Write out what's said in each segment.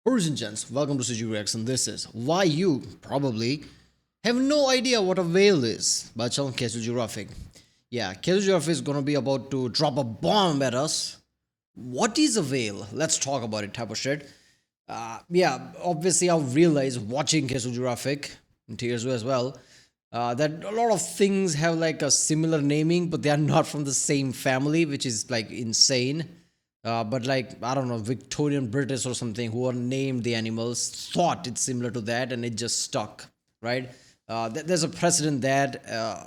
Origin gents, welcome to CGRX, and this is why you probably have no idea what a whale is by channel Geographic. Yeah, Geographic is gonna be about to drop a bomb at us. What is a whale? Let's talk about it, type of shit. Yeah, obviously I've realized watching Geographic and TSU as well that a lot of things have like a similar naming, but they are not from the same family, which is like insane. But like I don't know, Victorian British or something who are named the animals thought it's similar to that, and it just stuck, right? There's a precedent that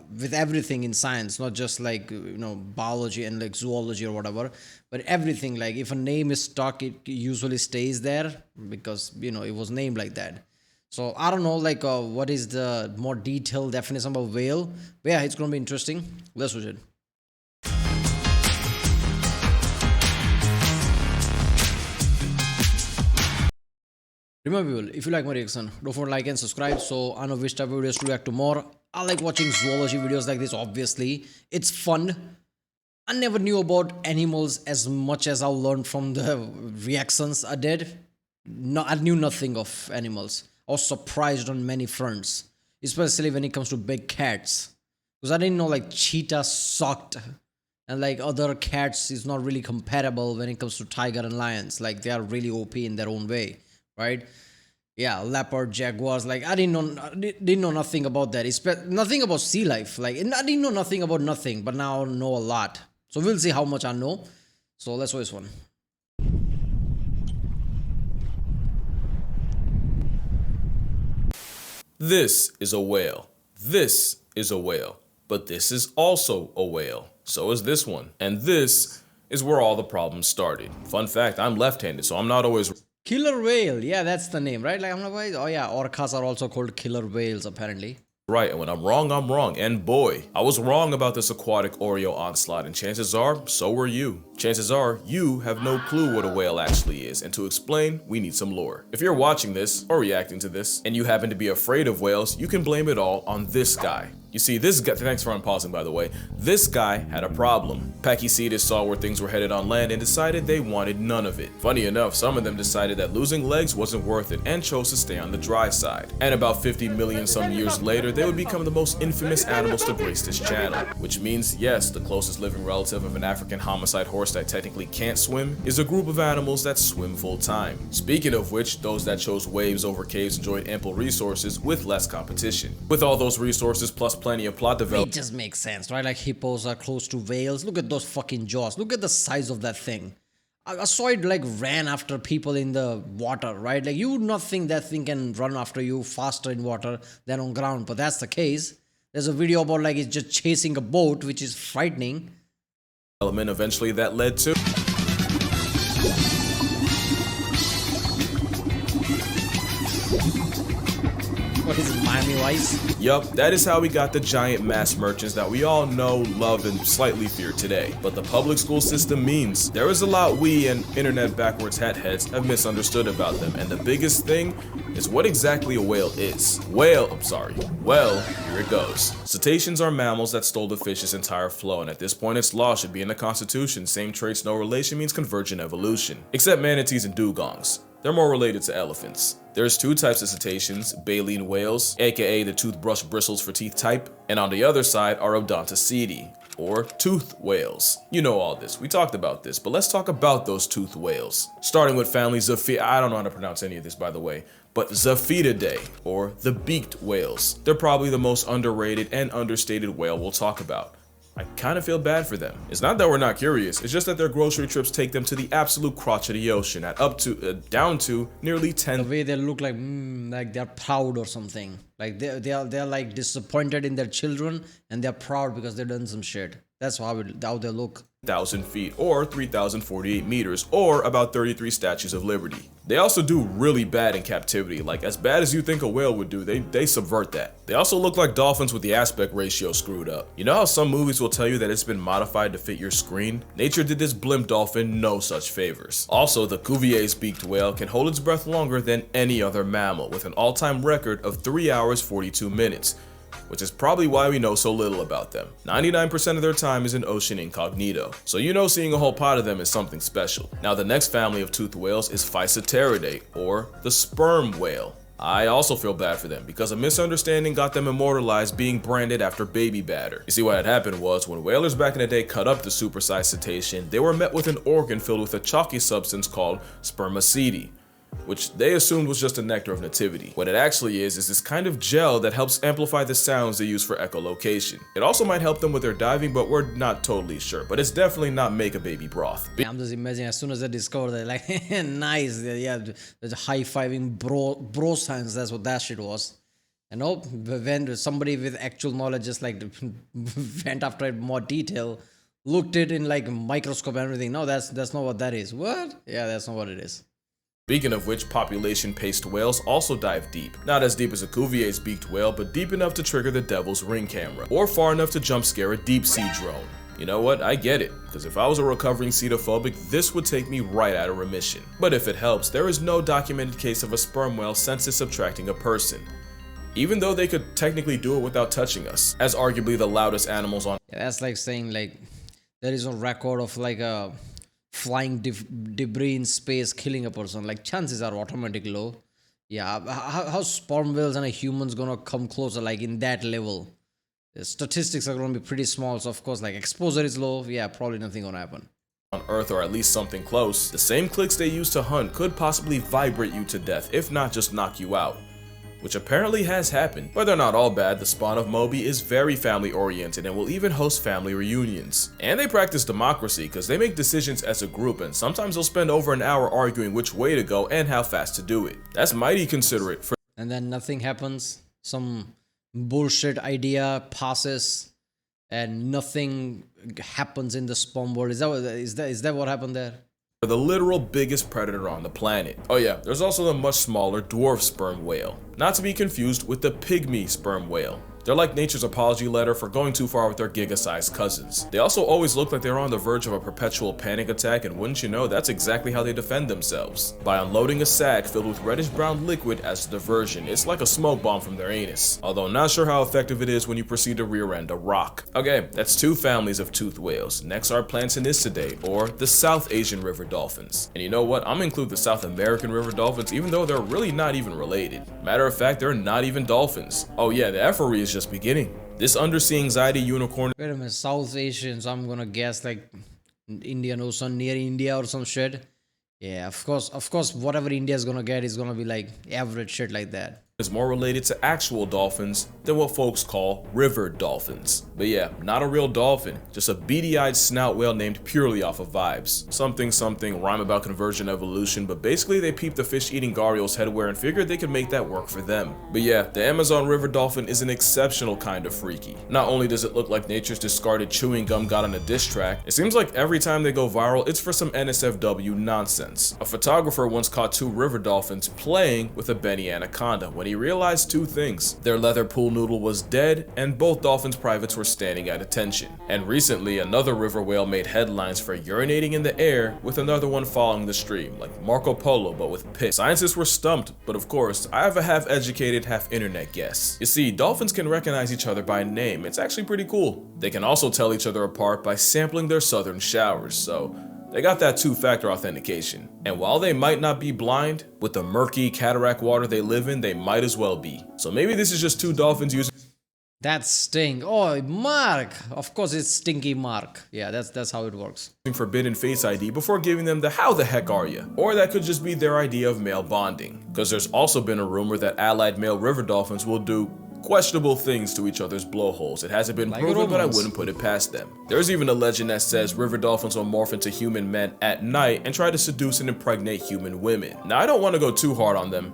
with everything in science, not just like biology and like zoology or whatever, but everything. Like if a name is stuck, it usually stays there because it was named like that. So I don't know, like what is the more detailed definition of whale? But yeah, it's gonna be interesting. Let's watch it. Remember people, if you like my reaction, don't forget to like and subscribe so I know which type of videos to react to more. I like watching zoology videos like this, obviously. It's fun. I never knew about animals as much as I learned from the reactions I did. No, I knew nothing of animals. I was surprised on many fronts, especially when it comes to big cats. Because I didn't know like cheetah sucked and like other cats is not really compatible when it comes to tiger and lions. Like they are really OP in their own way, right? Yeah, leopard, jaguars. Like I didn't know nothing about that. Nothing about sea life. Like I didn't know nothing about nothing, but now I know a lot. So we'll see how much I know. So let's watch this one. This is a whale. This is a whale. But this is also a whale. So is this one. And this is where all the problems started. Fun fact, I'm left-handed, so I'm not always Killer whale. Yeah, that's the name, right? Like I'm like, oh yeah, orcas are also called killer whales apparently. right, and when I'm wrong, I'm wrong. And boy, I was wrong about this aquatic Oreo onslaught, and chances are, so were you. Chances are, you have no clue what a whale actually is, and to explain, we need some lore. If you're watching this, or reacting to this, and you happen to be afraid of whales, you can blame it all on this guy. You see, this guy, thanks for unpausing by the way, this guy had a problem. Pachycetus saw where things were headed on land and decided they wanted none of it. Funny enough, some of them decided that losing legs wasn't worth it and chose to stay on the dry side. And about 50 million some years later, they would become the most infamous animals to grace this channel. Which means, yes, the closest living relative of an African homicide horse that technically can't swim is a group of animals that swim full time. Speaking of which, those that chose waves over caves enjoyed ample resources with less competition. With all those resources plus plenty of plot development. It just makes sense, right? Like hippos are close to whales. Look at those fucking jaws. Look at the size of that thing. I saw it like ran after people in the water, right? Like you would not think that thing can run after you faster in water than on ground, but that's the case. There's a video about like it's just chasing a boat, which is frightening. Eventually that led to What is it, Miami Vice? Yup, that is how we got the giant mass merchants that we all know, love, and slightly fear today. But the public school system means there is a lot we and internet backwards hat heads have misunderstood about them, and the biggest thing is what exactly a whale is. Well, here it goes. Cetaceans are mammals that stole the fish's entire flow, and at this point its law should be in the Constitution. Same traits, no relation means convergent evolution. Except manatees and dugongs. They're more related to elephants. There's two types of cetaceans, baleen whales, aka the toothbrush bristles for teeth type, and on the other side are Odontoceti, or tooth whales. You know all this, we talked about this, but let's talk about those tooth whales. Starting with family I don't know how to pronounce any of this by the way, but Zoophididae, or the beaked whales. They're probably the most underrated and understated whale we'll talk about. I kind of feel bad for them. It's not that we're not curious, it's just that their grocery trips take them to the absolute crotch of the ocean at down to nearly 10. The way they look like they're proud or something. Like they're like disappointed in their children and they're proud because they've done some shit. That's how they look. 1,000 feet or 3,048 meters or about 33 Statues of Liberty. They also do really bad in captivity, like as bad as you think a whale would do, they subvert that. They also look like dolphins with the aspect ratio screwed up. You know how some movies will tell you that it's been modified to fit your screen? Nature did this blimp dolphin no such favors. Also, the Cuvier's beaked whale can hold its breath longer than any other mammal with an all-time record of 3 hours 42 minutes. which is probably why we know so little about them. 99% of their time is in ocean incognito, so you know seeing a whole pod of them is something special. Now the next family of toothed whales is Physeteridae, or the sperm whale. I also feel bad for them because a misunderstanding got them immortalized being branded after baby batter. You see, what had happened was when whalers back in the day cut up the supersized cetacean, they were met with an organ filled with a chalky substance called spermaceti, which they assumed was just a nectar of nativity. What it actually is this kind of gel that helps amplify the sounds they use for echolocation. It also might help them with their diving, but we're not totally sure. But it's definitely not make a baby broth. I'm just imagining as soon as they discovered that, like, nice, yeah, there's high-fiving bro science, that's what that shit was. And oh, when somebody with actual knowledge just like went after it more detail, looked it in like microscope and everything. No, that's not what that is. What? Yeah, that's not what it is. Speaking of which, population-paced whales also dive deep. Not as deep as a Cuvier's beaked whale, but deep enough to trigger the devil's ring camera, or far enough to jump scare a deep-sea drone. You know what, I get it, because if I was a recovering cetophobic, this would take me right out of remission. But if it helps, there is no documented case of a sperm whale census subtracting a person, even though they could technically do it without touching us, as arguably the loudest animals on. Yeah, that's like saying like there is no record of like a flying debris in space killing a person. Like chances are automatically low. Yeah, how sperm whales and a human's gonna come closer like in that level? The statistics are gonna be pretty small, so of course like exposure is low. Yeah, probably nothing gonna happen On Earth, or at least something close. The same clicks they use to hunt could possibly vibrate you to death, if not just knock you out, which apparently has happened. But they're not all bad. The spawn of Moby is very family oriented and will even host family reunions. And they practice democracy because they make decisions as a group, and sometimes they'll spend over an hour arguing which way to go and how fast to do it. That's mighty considerate for. and then nothing happens. Some bullshit idea passes and nothing happens in the sperm world. Is that what happened there? The literal biggest predator on the planet. Oh yeah, there's also the much smaller dwarf sperm whale, not to be confused with the pygmy sperm whale. They're like nature's apology letter for going too far with their giga-sized cousins. They also always look like they're on the verge of a perpetual panic attack, and wouldn't you know, that's exactly how they defend themselves. By unloading a sack filled with reddish-brown liquid as a diversion. It's like a smoke bomb from their anus, although not sure how effective it is when you proceed to rear-end a rock. Okay, that's two families of toothed whales. Next are Plantanistidae, or the South Asian river dolphins. And you know what, I'm gonna include the South American river dolphins even though they're really not even related. Matter of fact, they're not even dolphins. Oh yeah, the effery is just beginning. This undersea anxiety unicorn. Wait a minute, South Asian, so I'm gonna guess like Indian Ocean, near India or some shit. Yeah, of course, whatever India is gonna get is gonna be like average shit like that. Is more related to actual dolphins than what folks call river dolphins. But yeah, not a real dolphin, just a beady-eyed snout whale named purely off of vibes. Something rhyme about conversion evolution, but basically they peeped the fish-eating gharial's headwear and figured they could make that work for them. But yeah, the Amazon river dolphin is an exceptional kind of freaky. Not only does it look like nature's discarded chewing gum got on a diss track, it seems like every time they go viral, it's for some NSFW nonsense. A photographer once caught two river dolphins playing with a Benny anaconda when he realized two things. Their leather pool noodle was dead, and both dolphins' privates were standing at attention. And recently, another river whale made headlines for urinating in the air, with another one following the stream, like Marco Polo but with piss. Scientists were stumped, but of course, I have a half-educated, half-internet guess. You see, dolphins can recognize each other by name. It's actually pretty cool. They can also tell each other apart by sampling their southern showers, so they got that two-factor authentication. And while they might not be blind, with the murky cataract water they live in, they might as well be. So maybe this is just two dolphins using That stink. Oh, Mark. Of course it's Stinky Mark. Yeah, that's how it works. forbidden Face ID before giving them the "how the heck are ya?" Or that could just be their idea of male bonding. Because there's also been a rumor that allied male river dolphins will do questionable things to each other's blowholes. It hasn't been proven, but I wouldn't put it past them. There's even a legend that says river dolphins will morph into human men at night and try to seduce and impregnate human women. Now, I don't want to go too hard on them,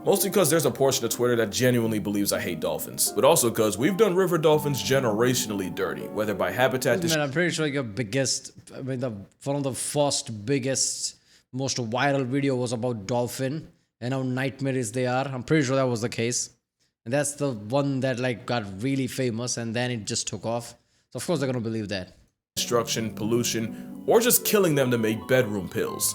mostly because there's a portion of Twitter that genuinely believes I hate dolphins, but also because we've done river dolphins generationally dirty, whether by habitat Man, I'm pretty sure one of the first biggest, most viral video was about dolphin and how nightmares they are. I'm pretty sure that was the case. And that's the one that like got really famous, and then it just took off. So of course they're gonna believe that. Destruction, pollution, or just killing them to make bedroom pills.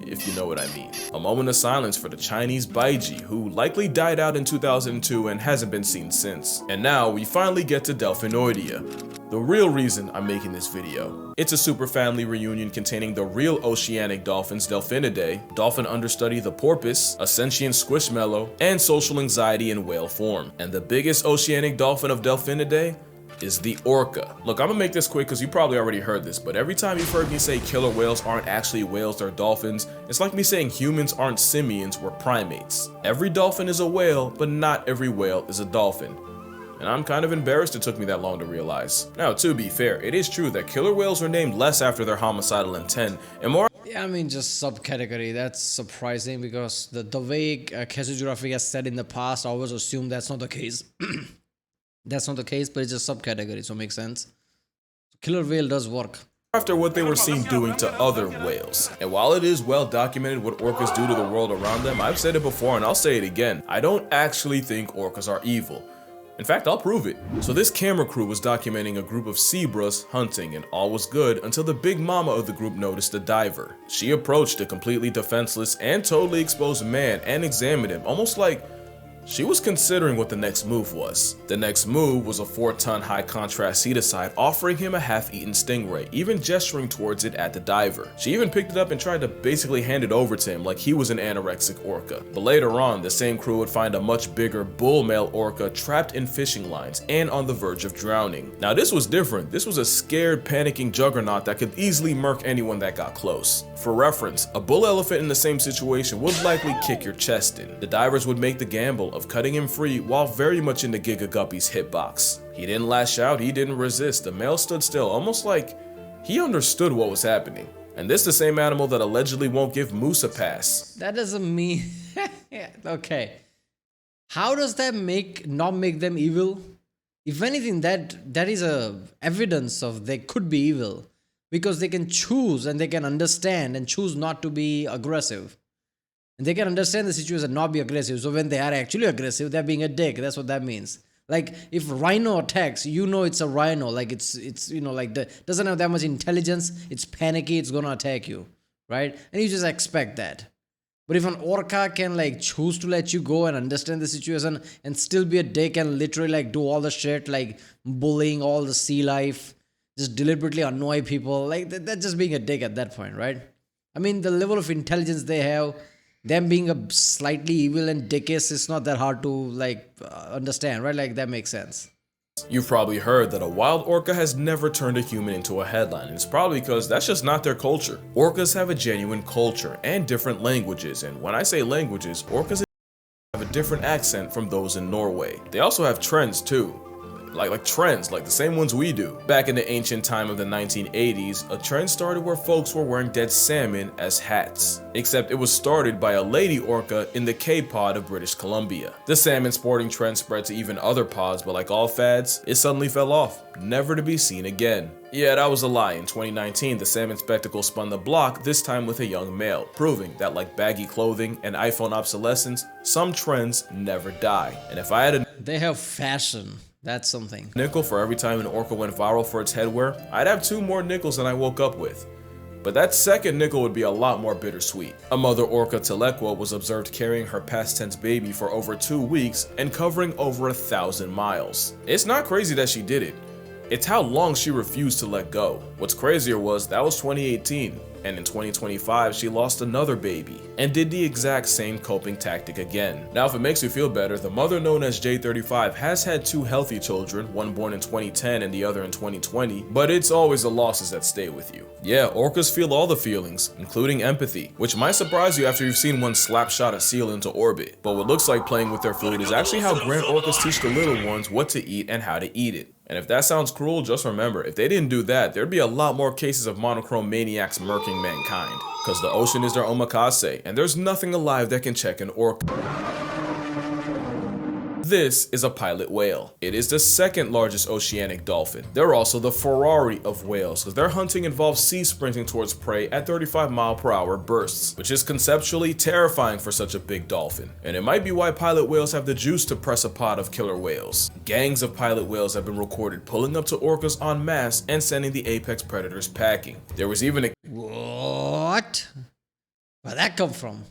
if you know what I mean. A moment of silence for the Chinese baiji, who likely died out in 2002 and hasn't been seen since. And now we finally get to Delphinoidea, the real reason I'm making this video. It's a super family reunion containing the real oceanic dolphins Delphinidae, dolphin understudy the porpoise, a sentient squishmallow, and social anxiety in whale form. And the biggest oceanic dolphin of Delphinidae is the orca. Look, I'm gonna make this quick because you probably already heard this, but every time you've heard me say killer whales aren't actually whales, they're dolphins, it's like me saying humans aren't simians, we're primates. Every dolphin is a whale, but not every whale is a dolphin. And I'm kind of embarrassed it took me that long to realize. Now, to be fair, it is true that killer whales are named less after their homicidal intent and more. Yeah, I mean, just subcategory. That's surprising because the way geographic has said in the past, I always assume that's not the case. That's not the case, but it's a subcategory, so it makes sense. Killer whale does work. After what they were seen doing to other whales. And while it is well documented what orcas do to the world around them, I've said it before and I'll say it again. I don't actually think orcas are evil. In fact, I'll prove it. So this camera crew was documenting a group of zebras hunting and all was good until the big mama of the group noticed a diver. She approached a completely defenseless and totally exposed man and examined him, almost like she was considering what the next move was. The next move was a 4-ton high contrast ceticide offering him a half-eaten stingray, even gesturing towards it at the diver. She even picked it up and tried to basically hand it over to him like he was an anorexic orca. But later on, the same crew would find a much bigger bull male orca trapped in fishing lines and on the verge of drowning. Now this was different. This was a scared, panicking juggernaut that could easily murk anyone that got close. For reference, a bull elephant in the same situation would likely kick your chest in. The divers would make the gamble of cutting him free while very much in the Giga Guppy's hitbox. He didn't lash out, he didn't resist. The male stood still, almost like he understood what was happening. And this the same animal that allegedly won't give moose a pass. That doesn't mean... Okay. How does that not make them evil? If anything, that is a evidence of they could be evil. Because they can choose and they can understand and choose not to be aggressive. And they can understand the situation and not be aggressive. So when they are actually aggressive, they're being a dick. That's what that means. Like if rhino attacks, you know it's a rhino. Like it's you know, like doesn't have that much intelligence. It's panicky. It's gonna attack you, right? And you just expect that. But if an orca can like choose to let you go and understand the situation and still be a dick and literally like do all the shit like bullying all the sea life, just deliberately annoy people, like that's just being a dick at that point, right? I mean, the level of intelligence they have, them being a slightly evil and dickish, it's not that hard to like understand, right? Like that makes sense. You've probably heard that a wild orca has never turned a human into a headline, and it's probably because that's just not their culture. Orcas have a genuine culture and different languages, and when I say languages, orcas have a different accent from those in Norway. They also have trends too. Like trends, like the same ones we do. Back in the ancient time of the 1980s, a trend started where folks were wearing dead salmon as hats. Except it was started by a lady orca in the Cape pod of British Columbia. The salmon sporting trend spread to even other pods, but like all fads, it suddenly fell off, never to be seen again. Yeah, that was a lie. In 2019, the salmon spectacle spun the block, this time with a young male, proving that like baggy clothing and iPhone obsolescence, some trends never die. And if I had They have fashion. That's something. nickel for every time an orca went viral for its headwear, I'd have 2 more nickels than I woke up with. But that second nickel would be a lot more bittersweet. A mother orca telequa was observed carrying her past tense baby for over 2 weeks and covering over 1,000 miles. It's not crazy that she did it. It's how long she refused to let go. What's crazier was that was 2018. And in 2025, she lost another baby and did the exact same coping tactic again. Now, if it makes you feel better, the mother known as J35 has had 2 healthy children, one born in 2010 and the other in 2020, but it's always the losses that stay with you. Yeah, orcas feel all the feelings, including empathy, which might surprise you after you've seen one slap-shot a seal into orbit. But what looks like playing with their food is actually how grand orcas teach the little ones what to eat and how to eat it. And if that sounds cruel, just remember, if they didn't do that, there'd be a lot more cases of monochrome maniacs murking mankind. Cause the ocean is their omakase, and there's nothing alive that can check an orca. This is a pilot whale. It is the second largest oceanic dolphin. They're also the Ferrari of whales, because their hunting involves sea sprinting towards prey at 35-mile-per-hour bursts, which is conceptually terrifying for such a big dolphin. And it might be why pilot whales have the juice to press a pod of killer whales. Gangs of pilot whales have been recorded pulling up to orcas en masse and sending the apex predators packing. There was even a What? But that come from?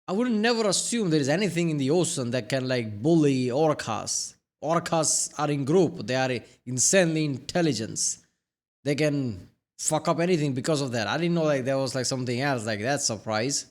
I would never assume there is anything in the ocean that can like bully orcas. Orcas are in group. They are insanely intelligent. They can fuck up anything because of that. I didn't know like there was like something else like that surprise.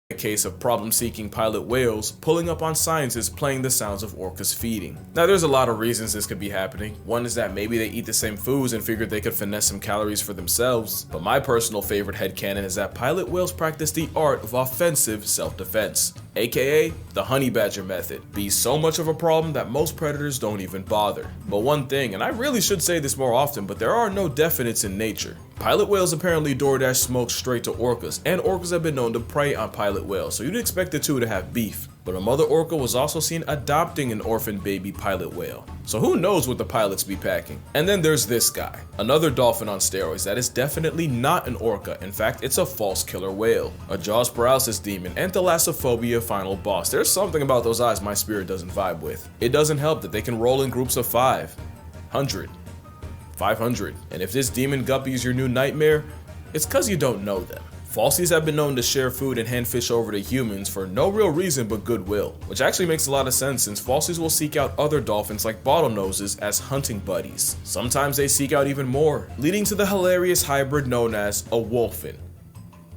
A case of problem-seeking pilot whales pulling up on scientists playing the sounds of orcas feeding. Now there's a lot of reasons this could be happening. One is that maybe they eat the same foods and figured they could finesse some calories for themselves. But my personal favorite headcanon is that pilot whales practice the art of offensive self-defense, aka the honey badger method. Be so much of a problem that most predators don't even bother. But one thing, and I really should say this more often, but there are no definites in nature. Pilot whales apparently DoorDash smoke straight to orcas, and orcas have been known to prey on pilot whales, so you'd expect the two to have beef. But a mother orca was also seen adopting an orphan baby pilot whale. So who knows what the pilots be packing? And then there's this guy, another dolphin on steroids that is definitely not an orca. In fact, it's a false killer whale, a jaws paralysis demon, and thalassophobia final boss. There's something about those eyes my spirit doesn't vibe with. It doesn't help that they can roll in groups of 500. 500. And if this demon guppy is your new nightmare, it's cause you don't know them. Falsies have been known to share food and hand fish over to humans for no real reason but goodwill, which actually makes a lot of sense since falsies will seek out other dolphins like bottlenoses as hunting buddies. Sometimes they seek out even more, leading to the hilarious hybrid known as a wolfin.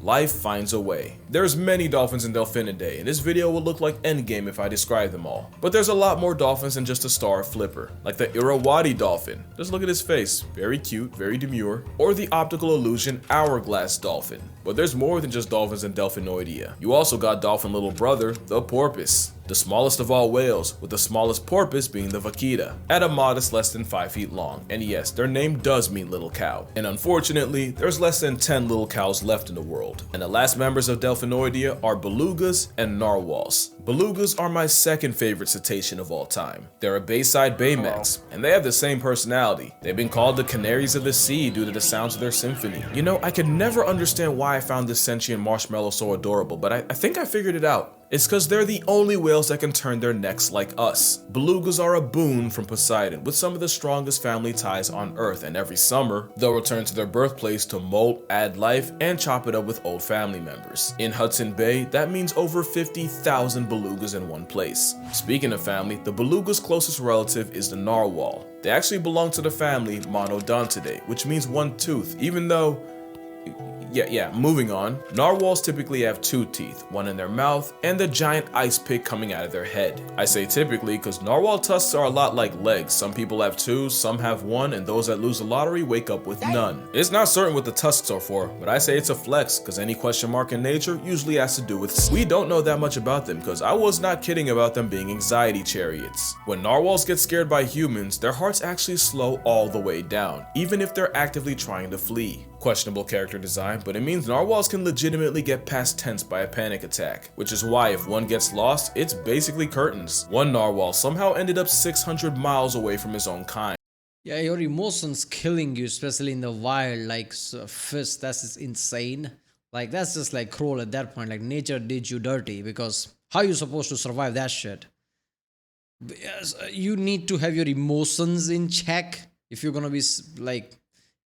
Life finds a way. There's many dolphins in Delphinidae, and this video will look like Endgame if I describe them all. But there's a lot more dolphins than just a star flipper, like the Irrawaddy dolphin. Just look at his face, very cute, very demure. Or the optical illusion hourglass dolphin. But there's more than just dolphins in Delphinoidea. You also got dolphin little brother, the porpoise. The smallest of all whales, with the smallest porpoise being the vaquita, at a modest less than 5 feet long. And yes, their name does mean little cow. And unfortunately, there's less than 10 little cows left in the world. And the last members of Delphinoidea are belugas and narwhals. Belugas are my second favorite cetacean of all time. They're a Bayside Baymax, and they have the same personality. They've been called the canaries of the sea due to the sounds of their symphony. You know, I could never understand why I found this sentient marshmallow so adorable, but I think I figured it out. It's cause they're the only whales that can turn their necks like us. Belugas are a boon from Poseidon with some of the strongest family ties on Earth, and every summer, they'll return to their birthplace to molt, add life, and chop it up with old family members. In Hudson Bay, that means over 50,000 belugas in one place. Speaking of family, the beluga's closest relative is the narwhal. They actually belong to the family Monodontidae, which means one tooth, even though moving on. Narwhals typically have 2 teeth, one in their mouth and the giant ice pick coming out of their head. I say typically because narwhal tusks are a lot like legs. Some people have 2, some have 1, and those that lose the lottery wake up with none. It's not certain what the tusks are for, but I say it's a flex because any question mark in nature usually has to do with we don't know that much about them because I was not kidding about them being anxiety chariots. When narwhals get scared by humans, their hearts actually slow all the way down, even if they're actively trying to flee. Questionable character design, but it means narwhals can legitimately get past tense by a panic attack, which is why if one gets lost, it's basically curtains. One narwhal somehow ended up 600 miles away from his own kind. Yeah, your emotions killing you, especially in the wild, like fish, that's just insane. Like, that's just like cruel at that point. Like, nature did you dirty because how are you supposed to survive that shit? You need to have your emotions in check if you're gonna be like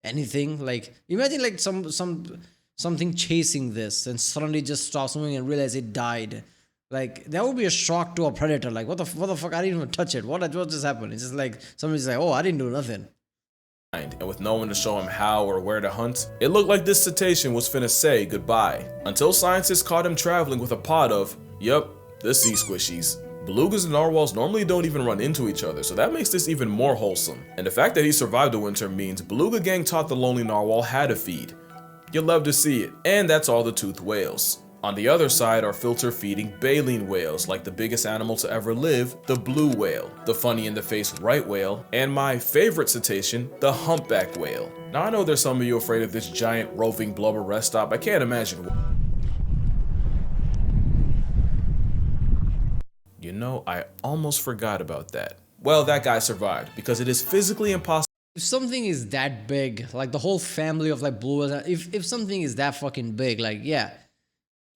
anything. Like, imagine like something chasing this and suddenly just stops moving and realize it died. Like, that would be a shock to a predator. Like, what the fuck? I didn't even touch it. What just happened? It's just like somebody's like, oh, I didn't do nothing. And with no one to show him how or where to hunt, it looked like this cetacean was finna say goodbye. Until scientists caught him traveling with a pod of, the sea squishies. Belugas and narwhals normally don't even run into each other, so that makes this even more wholesome. And the fact that he survived the winter means Beluga Gang taught the lonely narwhal how to feed. You'll love to see it. And that's all the toothed whales. On the other side are filter-feeding baleen whales, like the biggest animal to ever live, the blue whale, the funny-in-the-face right whale, and my favorite cetacean, the humpback whale. Now I know there's some of you afraid of this giant roving blubber rest stop. I can't imagine. You know, I almost forgot about that. Well, that guy survived because it is physically impossible. If something is that big, like the whole family of like blue, if something is that fucking big, like, yeah,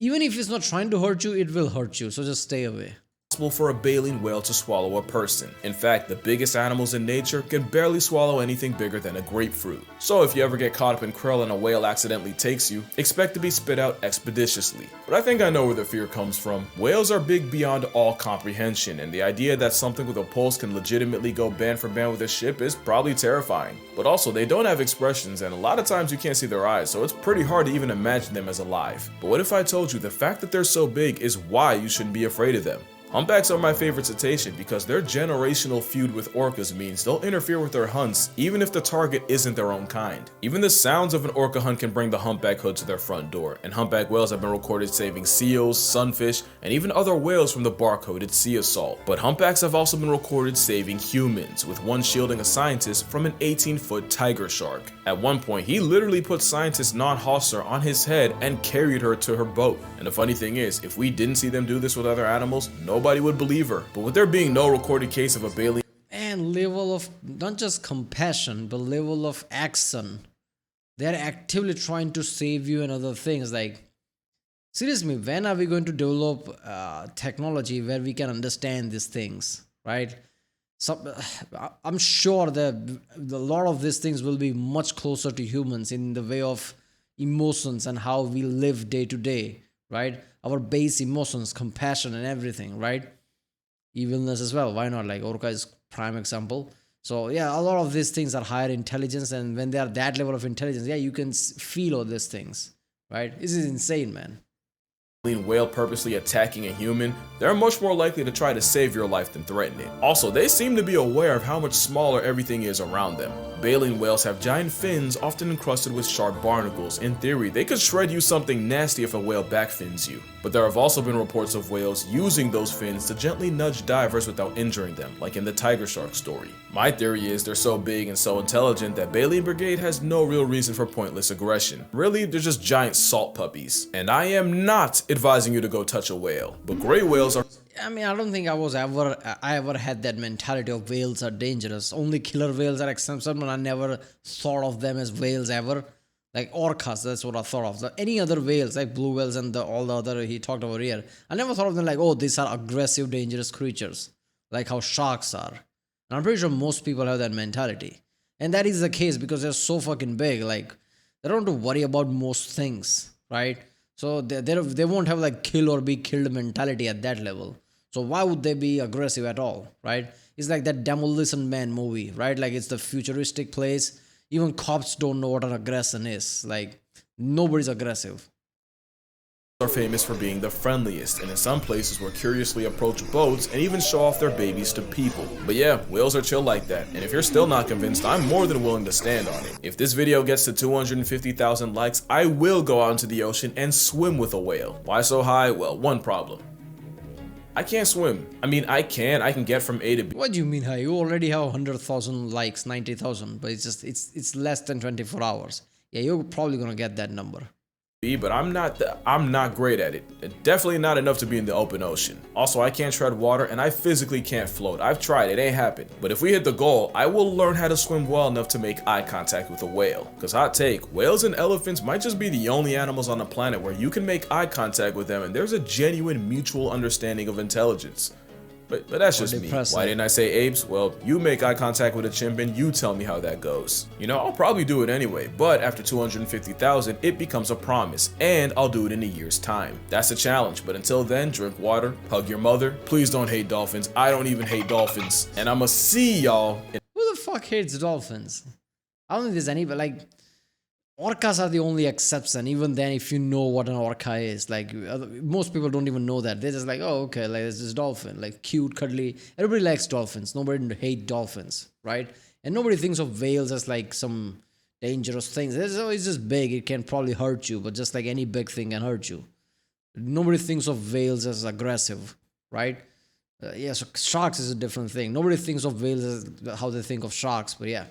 even if it's not trying to hurt you, it will hurt you. So just stay away. For a baleen whale to swallow a person. In fact, the biggest animals in nature can barely swallow anything bigger than a grapefruit. So if you ever get caught up in krill and a whale accidentally takes you, expect to be spit out expeditiously. But I think I know where the fear comes from. Whales are big beyond all comprehension, and the idea that something with a pulse can legitimately go band for band with a ship is probably terrifying. But also, they don't have expressions, and a lot of times you can't see their eyes, so it's pretty hard to even imagine them as alive. But what if I told you the fact that they're so big is why you shouldn't be afraid of them? Humpbacks are my favorite cetacean because their generational feud with orcas means they'll interfere with their hunts even if the target isn't their own kind. Even the sounds of an orca hunt can bring the humpback hood to their front door, and humpback whales have been recorded saving seals, sunfish, and even other whales from the barcoded sea assault. But humpbacks have also been recorded saving humans, with one shielding a scientist from an 18-foot tiger shark. At one point, he literally put scientist Non Hosser on his head and carried her to her boat. And the funny thing is, if we didn't see them do this with other animals, nobody would believe her. But with there being no recorded case of a baleen And level of not just compassion, but level of action. They're actively trying to save you and other things. Like, seriously, when are we going to develop technology where we can understand these things, right? So, I'm sure that a lot of these things will be much closer to humans in the way of emotions and how we live day to day, right? Our base emotions, compassion and everything, right? Evilness as well. Why not? Like Orca is prime example. So yeah, a lot of these things are higher intelligence, and when they are that level of intelligence, yeah, you can feel all these things, right? This is insane, man. Whale purposely attacking a human, they're much more likely to try to save your life than threaten it. Also, they seem to be aware of how much smaller everything is around them. Baleen whales have giant fins often encrusted with sharp barnacles. In theory, they could shred you something nasty if a whale backfins you. But there have also been reports of whales using those fins to gently nudge divers without injuring them, like in the tiger shark story. My theory is they're so big and so intelligent that Baleen Brigade has no real reason for pointless aggression. Really, they're just giant salt puppies. And I am not advising you to go touch a whale, but gray whales are... I mean, I don't think I ever had that mentality of whales are dangerous. Only killer whales are acceptable. I never thought of them as whales ever. Like orcas, that's what I thought of. So any other whales, like blue whales and all the other he talked about here, I never thought of them like, oh, these are aggressive, dangerous creatures, like how sharks are. And I'm pretty sure most people have that mentality. And that is the case because they're so fucking big. Like, they don't have to worry about most things, right? So they won't have like kill or be killed mentality at that level. So why would they be aggressive at all, right? It's like that Demolition Man movie, right? Like it's the futuristic place. Even cops don't know what an aggression is. Like nobody's aggressive. Are famous for being the friendliest, and in some places will curiously approach boats and even show off their babies to people. But yeah, whales are chill like that, and if you're still not convinced, I'm more than willing to stand on it. If this video gets to 250,000 likes, I will go out into the ocean and swim with a whale. Why so high? Well, one problem. I can't swim. I mean, I can get from A to B. What do you mean, hi? You already have 100,000 likes, 90,000, but it's less than 24 hours. Yeah, you're probably gonna get that number. But I'm not great at it. Definitely not enough to be in the open ocean. Also, I can't tread water and I physically can't float. I've tried, it ain't happened. But if we hit the goal, I will learn how to swim well enough to make eye contact with a whale. Cause hot take, whales and elephants might just be the only animals on the planet where you can make eye contact with them and there's a genuine mutual understanding of intelligence. But that's just me. Why didn't I say apes? Well, you make eye contact with a chimp and you tell me how that goes. You know, I'll probably do it anyway, but after 250,000, it becomes a promise, and I'll do it in a year's time. That's a challenge, but until then, drink water, hug your mother. Please don't hate dolphins. I don't even hate dolphins. And I'ma see y'all. Who the fuck hates dolphins? I don't think there's any, but like, orcas are the only exception. Even then, if you know what an orca is, like most people don't even know that. They're just like, oh, okay, like it's this dolphin, like cute, cuddly. Everybody likes dolphins. Nobody hates dolphins, right? And nobody thinks of whales as like some dangerous things. It's just big. It can probably hurt you, but just like any big thing can hurt you. Nobody thinks of whales as aggressive, right? Yeah, so sharks is a different thing. Nobody thinks of whales as how they think of sharks, but yeah.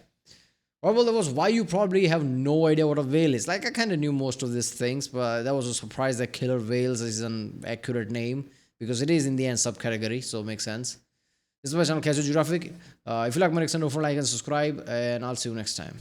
Well, that was why you probably have no idea what a whale is. Like, I kind of knew most of these things, but that was a surprise that killer whales is an accurate name, because it is in the end subcategory, so it makes sense. This is my channel, Casual Geographic. If you like my content, don't forget to like and subscribe, and I'll see you next time.